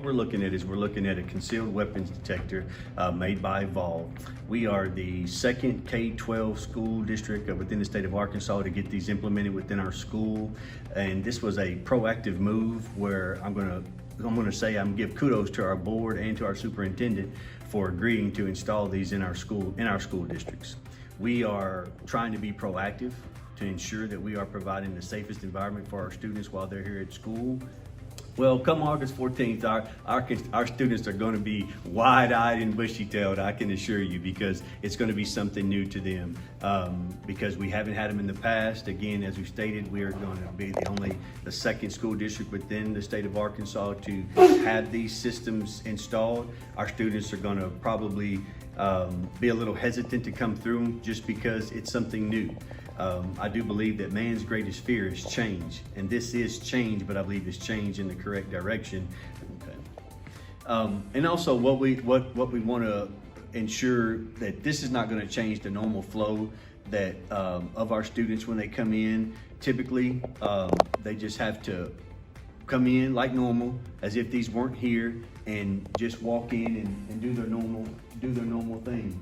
what we're looking at is we're looking at a concealed weapons detector made by Evolve. We are the second K-12 school district within the state of Arkansas to get these implemented within our school. And this was a proactive move where I'm gonna give kudos to our board and to our superintendent for agreeing to install these in our school districts. We are trying to be proactive to ensure that we are providing the safest environment for our students while they're here at school. Well, come August 14th, our students are going to be wide-eyed and bushy-tailed, I can assure you, because it's going to be something new to them. Because we haven't had them in the past. Again, as we stated, we are going to be the second school district within the state of Arkansas to have these systems installed. Our students are going to probably be a little hesitant to come through them just because it's something new. I do believe that man's greatest fear is change, and this is change, but I believe it's change in the correct direction. Okay. And also what we want to ensure that this is not going to change the normal flow that of our students when they come in. Typically, they just have to come in like normal, as if these weren't here, and just walk in and do their normal thing.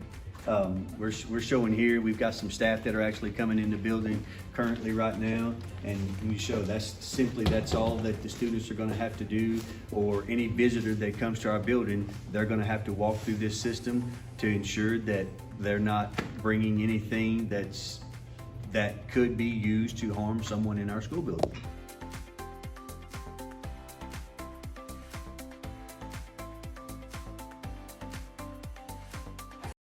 We're showing here, we've got some staff that are actually coming in the building currently right now, and we show that's all that the students are going to have to do, or any visitor that comes to our building, they're going to have to walk through this system to ensure that they're not bringing anything that could be used to harm someone in our school building.